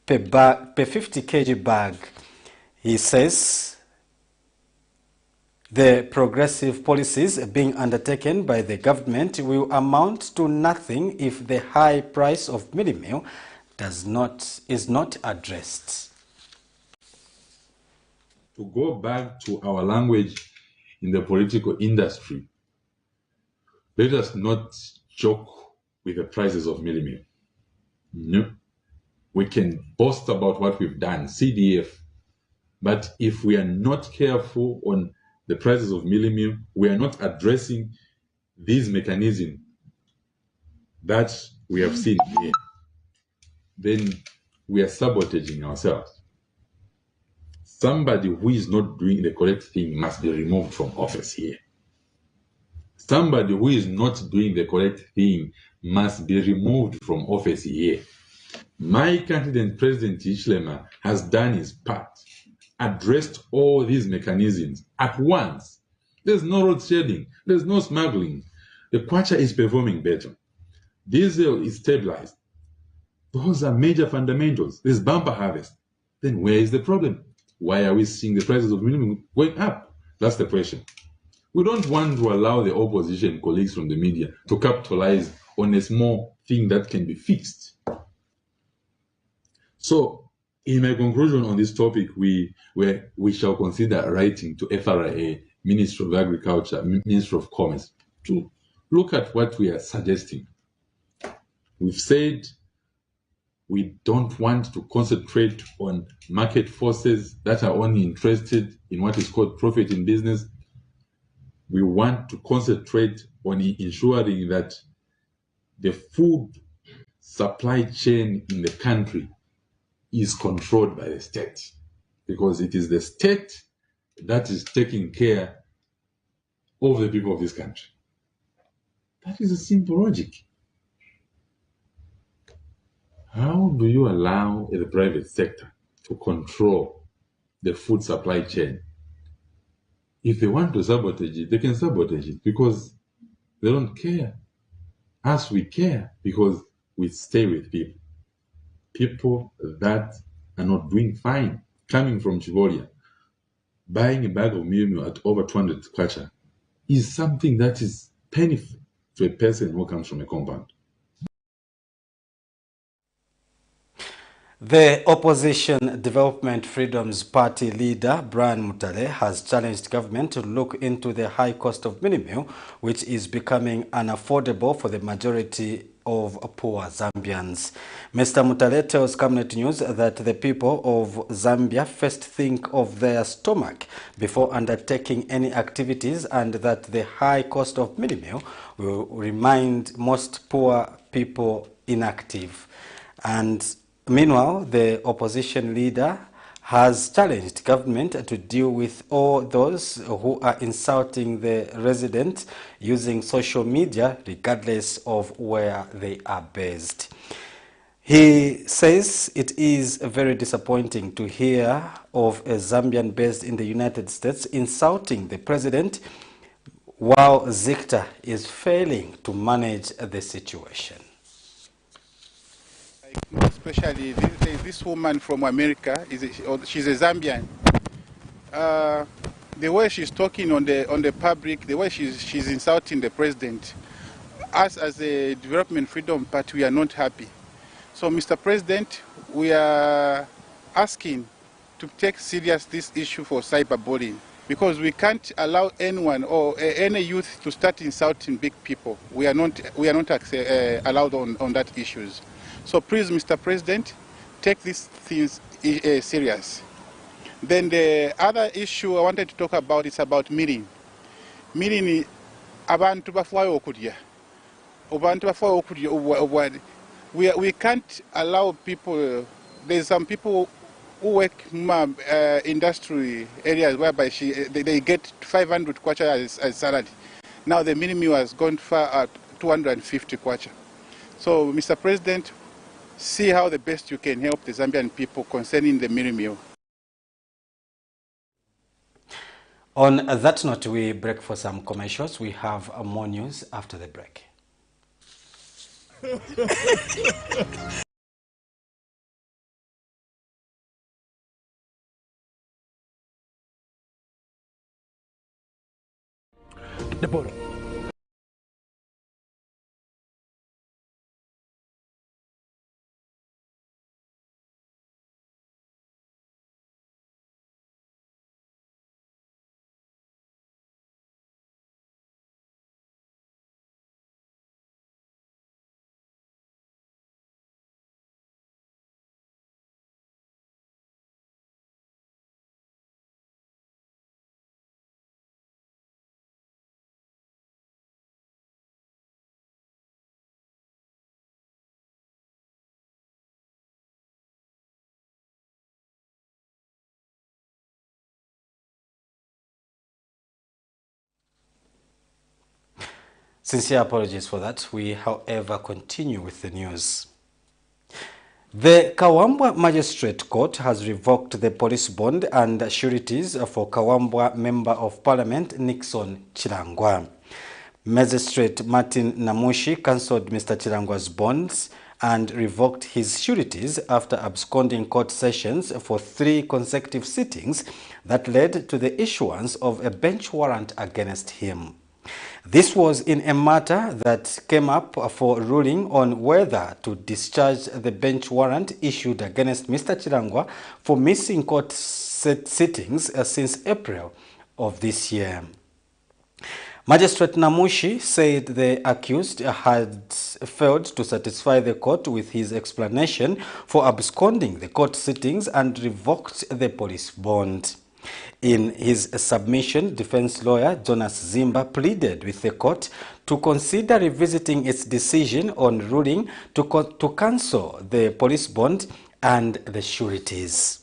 per 50 kg bag. He says the progressive policies being undertaken by the government will amount to nothing if the high price of mealie meal is not addressed. To go back to our language in the political industry, let us not joke with the prices of mealie meal. No. We can boast about what we've done, CDF, but if we are not careful on the prices of mealie meal, we are not addressing these mechanisms that we have seen here, then we are sabotaging ourselves. Somebody who is not doing the correct thing must be removed from office here. Somebody who is not doing the correct thing must be removed from office here. My candidate, President Hichilema, has done his part, addressed all these mechanisms at once. There's no road shedding, there's no smuggling. The kwacha is performing better. Diesel is stabilized. Those are major fundamentals. There's bumper harvest. Then where is the problem? Why are we seeing the prices of minimum going up? That's the question. We don't want to allow the opposition colleagues from the media to capitalize on a small thing that can be fixed. So, in my conclusion on this topic, we shall consider writing to FRA, Ministry of Agriculture, Ministry of Commerce, to look at what we are suggesting. We've said we don't want to concentrate on market forces that are only interested in what is called profit in business. we want to concentrate on ensuring that the food supply chain in the country is controlled by the state, because it is the state that is taking care of the people of this country. That is a simple logic. How do you allow the private sector to control the food supply chain? If they want to sabotage it, they can sabotage it because they don't care. Us, we care because we stay with people. People that are not doing fine, coming from Chivoria, buying a bag of meal at over 200 kwacha is something that is painful to a person who comes from a compound. The Opposition Development Freedoms Party leader, Brian Mutale, has challenged government to look into the high cost of mini meal, which is becoming unaffordable for the majority of poor Zambians. Mr. Mutale tells Camnet News that the people of Zambia first think of their stomach before undertaking any activities, and that the high cost of mini meal will remind most poor people inactive. And meanwhile, the opposition leader has challenged government to deal with all those who are insulting the residents using social media, regardless of where they are based. He says it is very disappointing to hear of a Zambian based in the United States insulting the president, while ZICTA is failing to manage the situation. Especially this woman from America, she's a Zambian. The way she's talking on the public, the way she's insulting the president, us as a Development Freedom Party, we are not happy. So, Mr. President, we are asking to take serious this issue for cyberbullying, because we can't allow anyone or any youth to start insulting big people. We are not allowed on that issues. So please, Mr. President, take these things serious. Then the other issue I wanted to talk about is about meeting. Meeting abantu bafuayo okudya. Abantu bafuayo okudya. We can't allow people. There's some people who work in industry areas whereby they get 500 kwacha as salary. Now the minimum has gone far at 250 kwacha. So, Mr. President, see how the best you can help the Zambian people concerning the mini meal. On that note, we break for some commercials. We have more news after the break. DEVOTE. Sincere apologies for that. We, however, continue with the news. The KAWAMBWA Magistrate Court has revoked the police bond and sureties for KAWAMBWA Member of Parliament NICKSON CHILANGWA. Magistrate Martin Namushi cancelled Mr. Chilangwa's bonds and revoked his sureties after absconding court sessions for 3 consecutive sittings that led to the issuance of a bench warrant against him. This was in a matter that came up for ruling on whether to discharge the bench warrant issued against Mr. Chilangwa for missing court sittings since April of this year. Magistrate Namushi said the accused had failed to satisfy the court with his explanation for absconding the court sittings and revoked the police bond. In his submission, defense lawyer Jonas Zimba pleaded with the court to consider revisiting its decision on ruling to cancel the police bond and the sureties.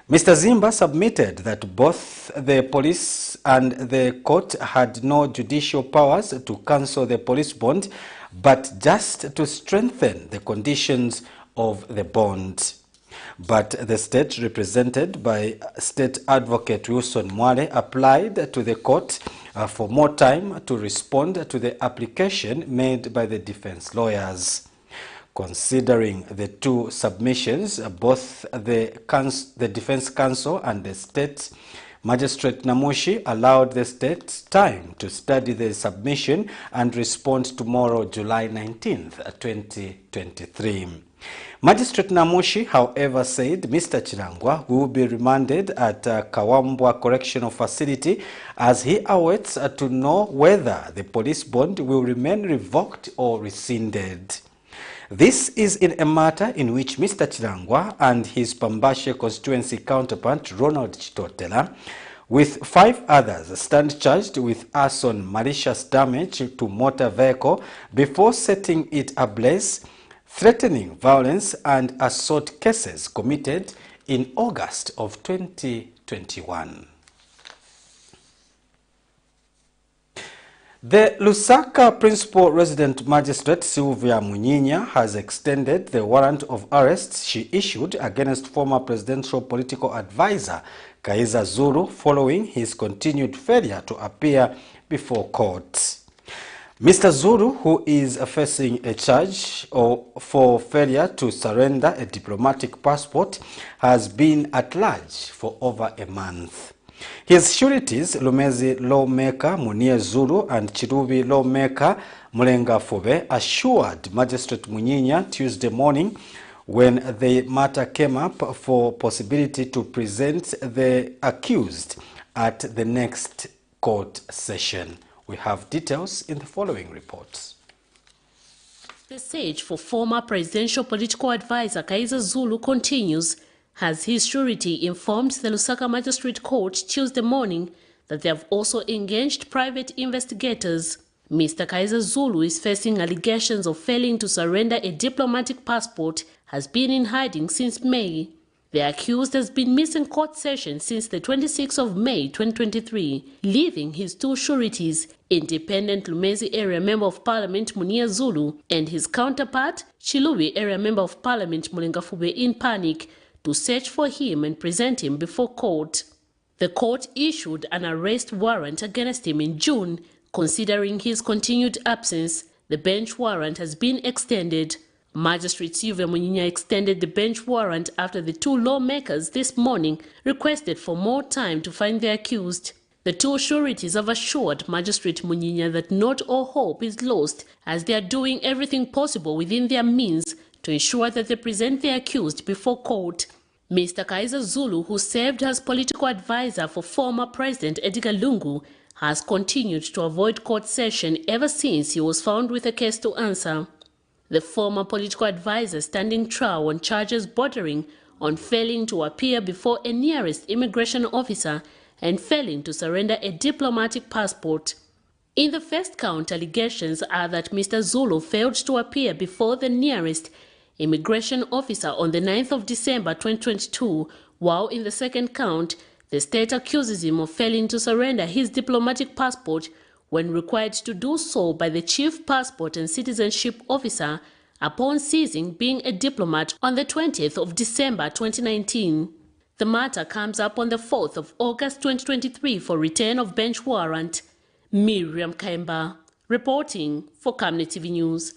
Mr. Zimba submitted that both the police and the court had no judicial powers to cancel the police bond, but just to strengthen the conditions of the bond. But the state, represented by State Advocate Wilson Mwale, applied to the court for more time to respond to the application made by the defense lawyers. Considering the two submissions, both the defense counsel and the state Magistrate Namushi allowed the state time to study the submission and respond tomorrow, July 19th, 2023. Magistrate Namushi, however, said Mr. Chilangwa will be remanded at KAWAMBWA Correctional Facility as he awaits to know whether the police bond will remain revoked or rescinded. This is in a matter in which Mr. Chilangwa and his Pambashe constituency counterpart Ronald Chitotela, with 5 others, stand charged with arson, malicious damage to motor vehicle before setting it ablaze, threatening violence and assault cases committed in August of 2021. The Lusaka Principal Resident Magistrate Sylvia Munyinya has extended the warrant of arrest she issued against former presidential political advisor Kaiza Zulu following his continued failure to appear before court. Mr. Zulu, who is facing a charge for failure to surrender a diplomatic passport, has been at large for over a month. His sureties, Lumezi lawmaker Munie Zulu and Chirubi lawmaker Mulenga Fube, assured Magistrate Munyinya Tuesday morning when the matter came up for possibility to present the accused at the next court session. We have details in the following reports. The search for former presidential political advisor Kaiza Zulu continues, has his surety informed the Lusaka Magistrate Court Tuesday morning that they have also engaged private investigators. Mr. Kaiza Zulu is facing allegations of failing to surrender a diplomatic passport, has been in hiding since May. The accused has been missing court session since the 26th of May 2023, leaving his 2 sureties, independent Lumezi Area Member of Parliament Munia Zulu and his counterpart, Chilubi Area Member of Parliament Mulenga Fube, in panic to search for him and present him before court. The court issued an arrest warrant against him in June. Considering his continued absence, the bench warrant has been extended. Magistrate Sylvia Munyinya extended the bench warrant after the 2 lawmakers this morning requested for more time to find the accused. The 2 sureties have assured Magistrate Munyinya that not all hope is lost, as they are doing everything possible within their means to ensure that they present the accused before court. Mr. Kaiza Zulu, who served as political advisor for former President Edgar Lungu, has continued to avoid court session ever since he was found with a case to answer. The former political advisor standing trial on charges bordering on failing to appear before a nearest immigration officer and failing to surrender a diplomatic passport. In the first count, allegations are that Mr. Zulu failed to appear before the nearest immigration officer on the 9th of December 2022, while in the second count, the state accuses him of failing to surrender his diplomatic passport when required to do so by the Chief Passport and Citizenship Officer upon ceasing being a diplomat on the 20th of December 2019. The matter comes up on the 4th of August 2023 for return of bench warrant. Miriam Kaimba, reporting for Camnet TV News.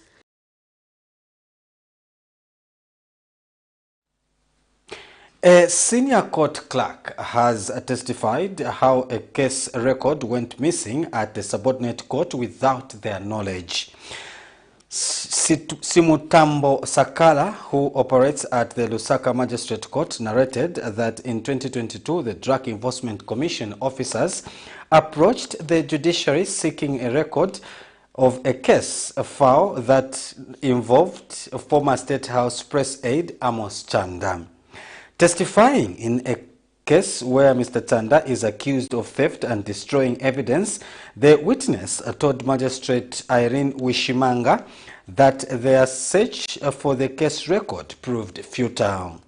A senior court clerk has testified how a case record went missing at the subordinate court without their knowledge. Simutambo Sakala, who operates at the Lusaka Magistrate Court, narrated that in 2022 the Drug Enforcement Commission officers approached the judiciary seeking a record of a case file that involved former State House press aide Amos Chanda. Testifying in a case where Mr. Chanda is accused of theft and destroying evidence, the witness told Magistrate Irene Wishimanga that their search for the case record proved futile.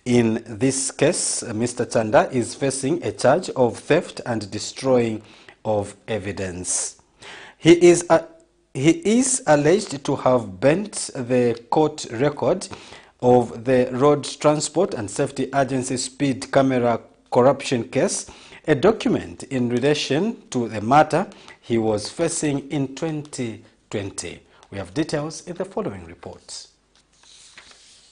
In this case, Mr. Chanda is facing a charge of theft and destroying of evidence. He is alleged to have bent the court record of the Road Transport and Safety Agency speed camera corruption case, a document in relation to the matter he was facing in 2020. We have details in the following reports.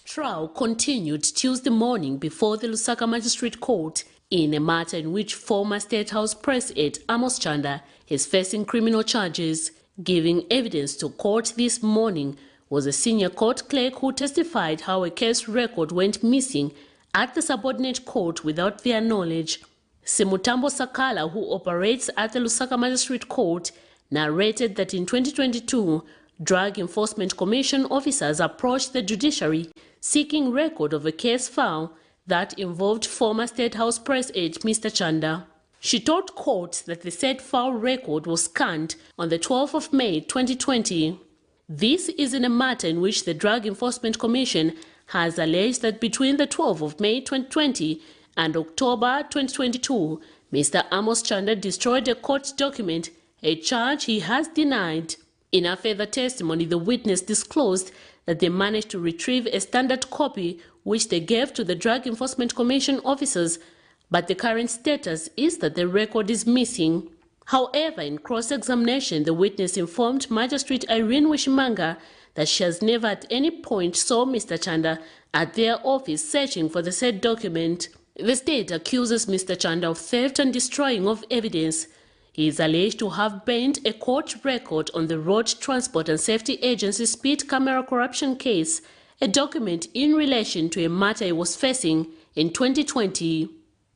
Trial continued Tuesday morning before the Lusaka Magistrate Court in a matter in which former State House Press Aide Amos Chanda is facing criminal charges. Giving evidence to court this morning was a senior court clerk who testified how a case record went missing at the subordinate court without their knowledge. Simutambo Sakala, who operates at the Lusaka Magistrate Court, narrated that in 2022, Drug Enforcement Commission officers approached the judiciary seeking record of a case file that involved former State House Press Aide Mr. Chanda. She told court that the said file record was scanned on the 12th of May 2020. This is in a matter in which the Drug Enforcement Commission has alleged that between the 12th of May 2020 and October 2022, Mr. Amos Chanda destroyed a court document, a charge he has denied. In a further testimony, the witness disclosed that they managed to retrieve a standard copy which they gave to the Drug Enforcement Commission officers, but the current status is that the record is missing. However, in cross-examination, the witness informed Magistrate Irene Wishimanga that she has never at any point saw Mr. Chanda at their office searching for the said document. The state accuses Mr. Chanda of theft and destroying of evidence. He is alleged to have bent a court record on the Road Transport and Safety Agency speed camera corruption case, a document in relation to a matter he was facing in 2020.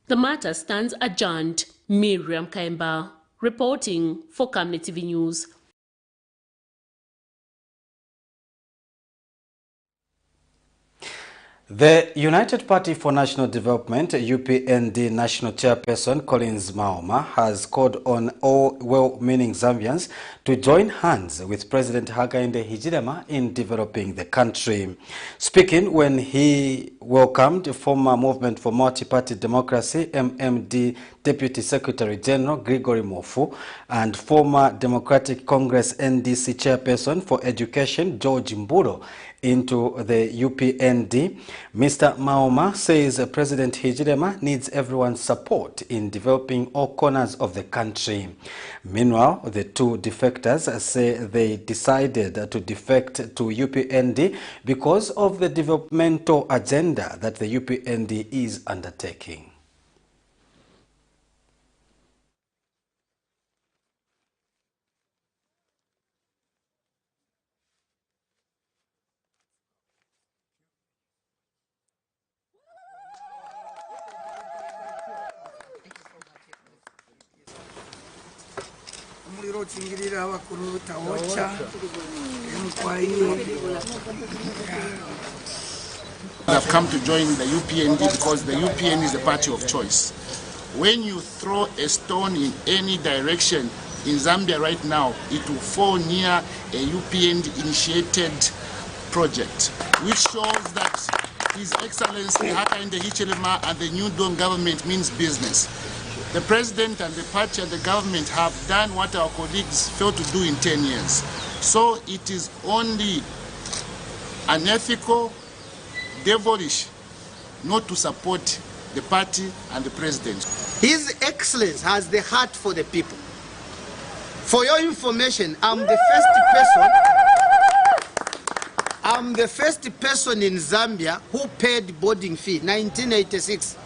The matter stands adjourned. Miriam Kaimba, reporting for Camnet TV News. The United Party for National Development, UPND National Chairperson Collins Maoma has called on all well-meaning Zambians to join hands with President Hakainde Hichilema in developing the country. Speaking when he welcomed former Movement for Multi-Party Democracy, MMD Deputy Secretary General Gregory Mofu and former Democratic Congress NDC Chairperson for Education George Mburo into the UPND, Mr. Maoma says President Hichilema needs everyone's support in developing all corners of the country. Meanwhile, the two defectors say they decided to defect to UPND because of the developmental agenda that the UPND is undertaking. I've come to join the UPND because the UPND is the party of choice. When you throw a stone in any direction in Zambia right now, it will fall near a UPND-initiated project, which shows that His Excellency Hakainde Hichilema and the New Dawn government means business. The President and the party and the government have done what our colleagues failed to do in 10 years. So it is only unethical, devilish, not to support the party and the President. His Excellency has the heart for the people. For your information, I'm the first person in Zambia who paid boarding fee. 1986,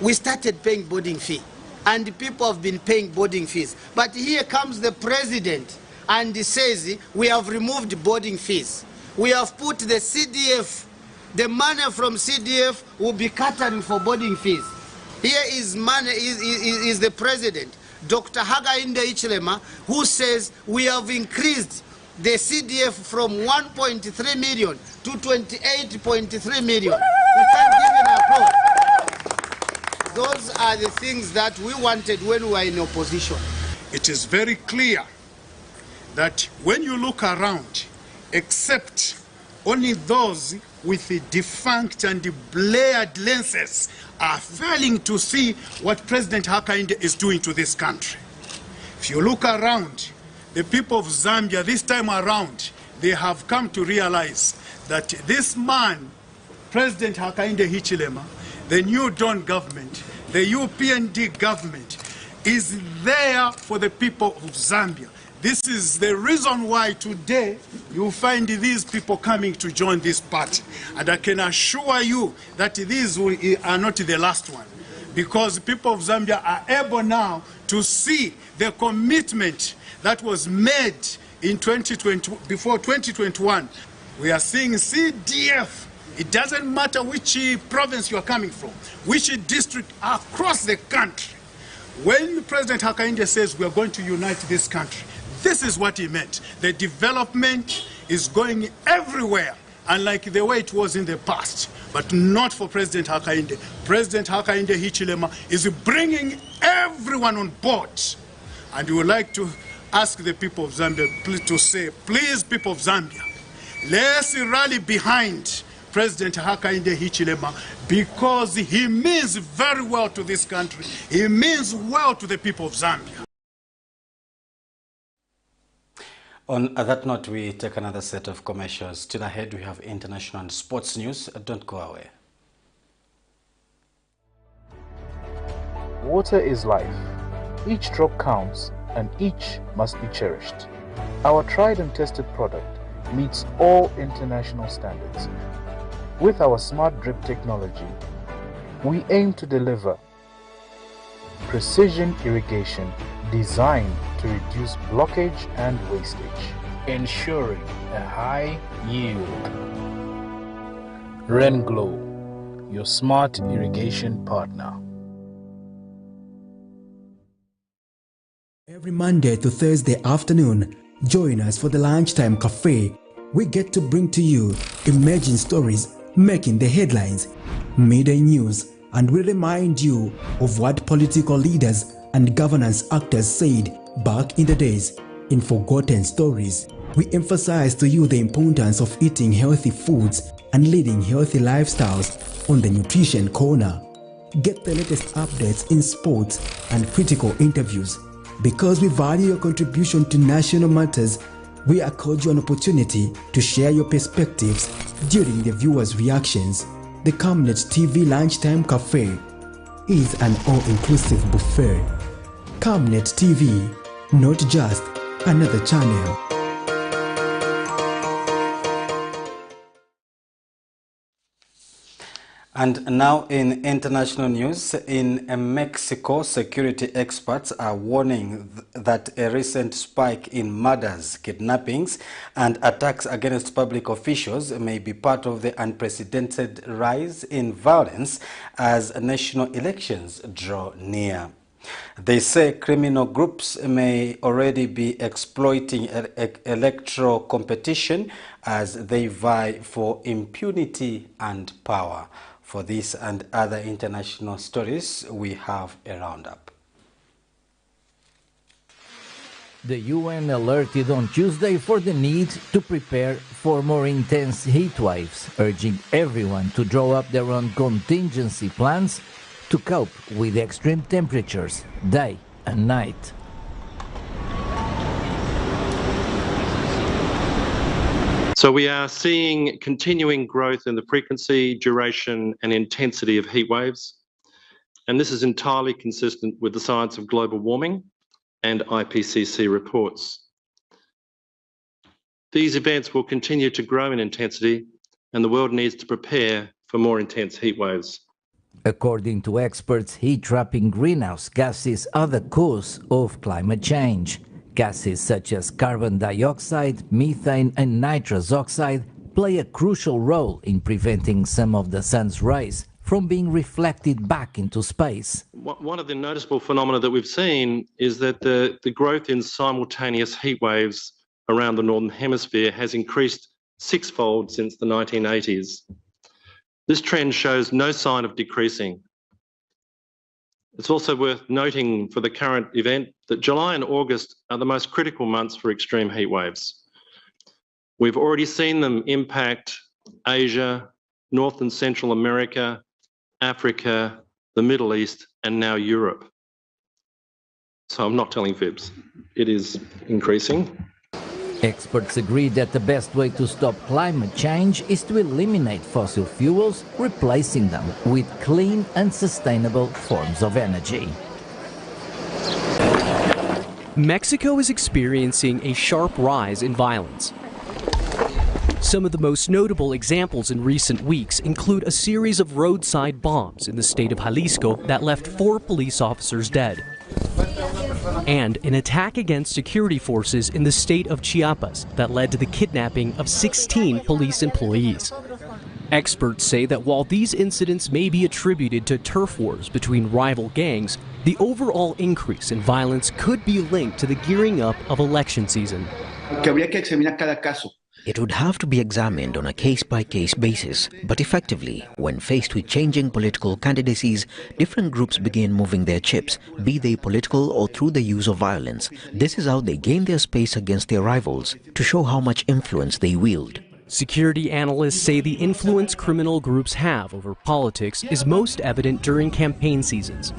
we started paying boarding fee. And people have been paying boarding fees. But here comes the President and he says we have removed boarding fees. We have put the CDF, the money from CDF will be catering for boarding fees. Here is money, is the President, Dr. Hakainde Hichilema, who says we have increased the CDF from 1.3 million to 28.3 million. We can't give an applause. Those are the things that we wanted when we were in opposition. It is very clear that when you look around, except only those with the defunct and the blared lenses are failing to see what President Hakainde is doing to this country. If you look around, the people of Zambia this time around, they have come to realize that this man, President Hakainde Hichilema, the new Dawn government, the UPND government, is there for the people of Zambia. This is the reason why today you find these people coming to join this party. And I can assure you that these are not the last one, because people of Zambia are able now to see the commitment that was made in 2020, before 2021. We are seeing CDF. It doesn't matter which province you are coming from, which district across the country. When President Hakainde says we are going to unite this country, this is what he meant. The development is going everywhere, unlike the way it was in the past, but not for President Hakainde. President Hakainde Hichilema is bringing everyone on board. And we would like to ask the people of Zambia to say, please, people of Zambia, let's rally behind President Hakainde Hichilema, because he means very well to this country. He means well to the people of Zambia. On that note, we take another set of commercials. Still ahead, we have international and sports news. Don't go away. Water is life. Each drop counts, and each must be cherished. Our tried and tested product meets all international standards. With our smart drip technology, we aim to deliver precision irrigation designed to reduce blockage and wastage, ensuring a high yield. RenGlow, your smart irrigation partner. Every Monday to Thursday afternoon, join us for the Lunchtime Cafe. We get to bring to you emerging stories making the headlines, midday news, and we remind you of what political leaders and governance actors said back in the days. In Forgotten Stories, we emphasize to you the importance of eating healthy foods and leading healthy lifestyles on the Nutrition Corner. Get the latest updates in sports and critical interviews. Because we value your contribution to national matters, we accord you an opportunity to share your perspectives during the viewers' reactions. The Camnet TV Lunchtime Cafe is an all-inclusive buffet. Camnet TV, not just another channel. And now in international news, in Mexico, security experts are warning that a recent spike in murders, kidnappings, and attacks against public officials may be part of the unprecedented rise in violence as national elections draw near. They say criminal groups may already be exploiting electoral competition as they vie for impunity and power. For this and other international stories, we have a roundup. The UN alerted on Tuesday for the need to prepare for more intense heat waves, urging everyone to draw up their own contingency plans to cope with extreme temperatures, day and night. So we are seeing continuing growth in the frequency, duration and intensity of heat waves, and this is entirely consistent with the science of global warming and IPCC reports. These events will continue to grow in intensity, and the world needs to prepare for more intense heat waves. According to experts, heat-trapping greenhouse gases are the cause of climate change. Gases such as carbon dioxide, methane and nitrous oxide play a crucial role in preventing some of the sun's rays from being reflected back into space. One of the noticeable phenomena that we've seen is that the growth in simultaneous heat waves around the Northern Hemisphere has increased sixfold since the 1980s. This trend shows no sign of decreasing. It's also worth noting for the current event that July and August are the most critical months for extreme heat waves. We've already seen them impact Asia, North and Central America, Africa, the Middle East, and now Europe. So I'm not telling fibs. It is increasing. Experts agree that the best way to stop climate change is to eliminate fossil fuels, replacing them with clean and sustainable forms of energy. Mexico is experiencing a sharp rise in violence. Some of the most notable examples in recent weeks include a series of roadside bombs in the state of Jalisco that left 4 police officers dead, and an attack against security forces in the state of Chiapas that led to the kidnapping of 16 police employees. Experts say that while these incidents may be attributed to turf wars between rival gangs, the overall increase in violence could be linked to the gearing up of election season. It would have to be examined on a case-by-case basis, but effectively, when faced with changing political candidacies, different groups begin moving their chips, be they political or through the use of violence. This is how they gain their space against their rivals, to show how much influence they wield. Security analysts say the influence criminal groups have over politics is most evident during campaign seasons.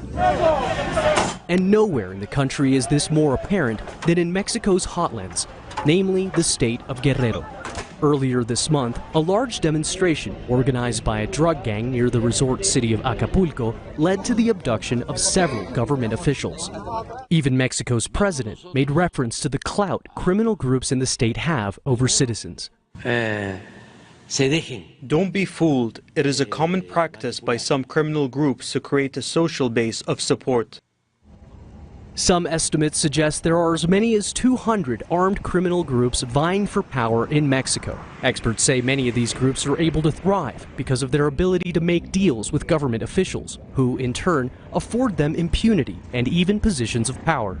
And nowhere in the country is this more apparent than in Mexico's hotlands, namely the state of Guerrero. Earlier this month, a large demonstration organized by a drug gang near the resort city of Acapulco led to the abduction of several government officials. Even Mexico's president made reference to the clout criminal groups in the state have over citizens. Don't be fooled. It is a common practice by some criminal groups to create a social base of support. Some estimates suggest there are as many as 200 armed criminal groups vying for power in Mexico. Experts say many of these groups are able to thrive because of their ability to make deals with government officials, who in turn afford them impunity and even positions of power.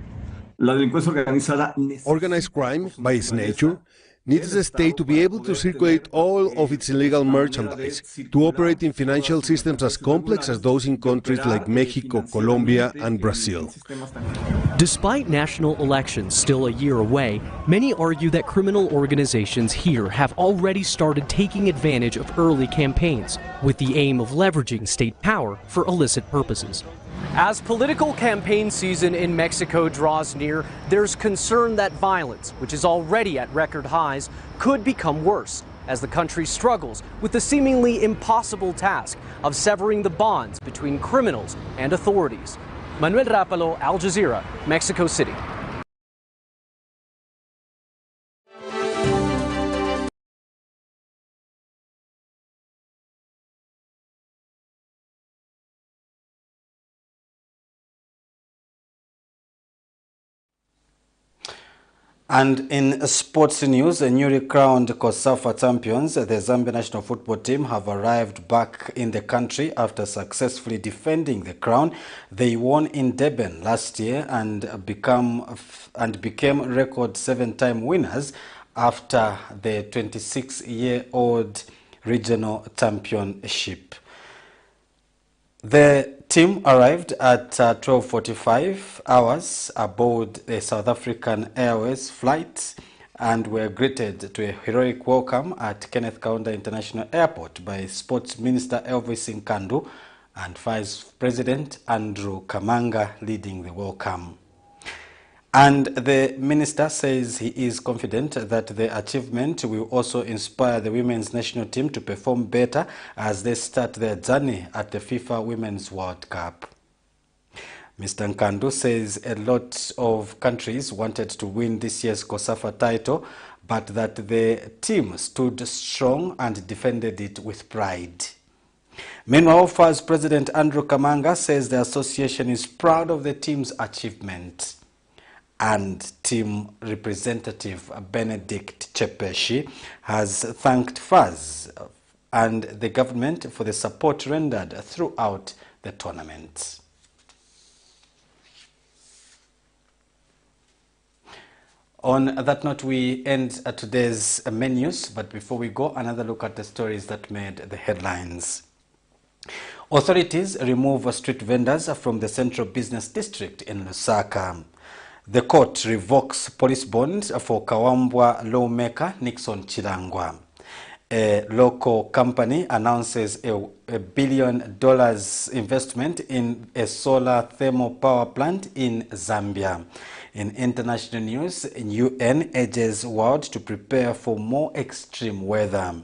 Organized crime, by its nature, needs the state to be able to circulate all of its illegal merchandise, to operate in financial systems as complex as those in countries like Mexico, Colombia, and Brazil. Despite national elections still a year away, many argue that criminal organizations here have already started taking advantage of early campaigns, with the aim of leveraging state power for illicit purposes. As political campaign season in Mexico draws near, there's concern that violence, which is already at record highs, could become worse as the country struggles with the seemingly impossible task of severing the bonds between criminals and authorities. Manuel Rapalo, Al Jazeera, Mexico City. And in sports news, the newly crowned COSAFA champions, the Zambia national football team, have arrived back in the country after successfully defending the crown. They won in Durban last year and became record 7-time winners after the 26-year-old regional championship. The team arrived at 12:45 hours aboard the South African Airways flight and were greeted to a heroic welcome at Kenneth Kaunda International Airport by Sports Minister Elvis Nkandu and Vice President Andrew Kamanga leading the welcome. And the minister says he is confident that the achievement will also inspire the women's national team to perform better as they start their journey at the FIFA Women's World Cup. Mr. Nkandu says a lot of countries wanted to win this year's COSAFA title, but that the team stood strong and defended it with pride. Meanwhile, Vice President Andrew Kamanga says the association is proud of the team's achievement. And team representative Benedict Chepeshi has thanked FAZ and the government for the support rendered throughout the tournament. On that note, we end today's menus, but before we go, another look at the stories that made the headlines. Authorities remove street vendors from the Central Business District in Lusaka. The court revokes police bond for KAWAMBWA lawmaker NICKSON CHILANGWA. A local company announces a $1 billion investment in a solar thermal power plant in Zambia. In international news, UN urges world to prepare for more extreme weather.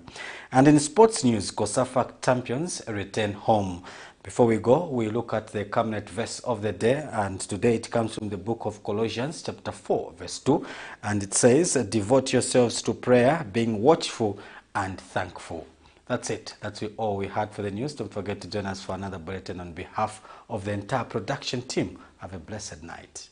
And in sports news, COSAFA champions return home. Before we go, we look at the Camnet verse of the day, and today it comes from the book of Colossians chapter 4 verse 2, and it says, "Devote yourselves to prayer, being watchful and thankful." That's it. That's all we had for the news. Don't forget to join us for another bulletin. On behalf of the entire production team, have a blessed night.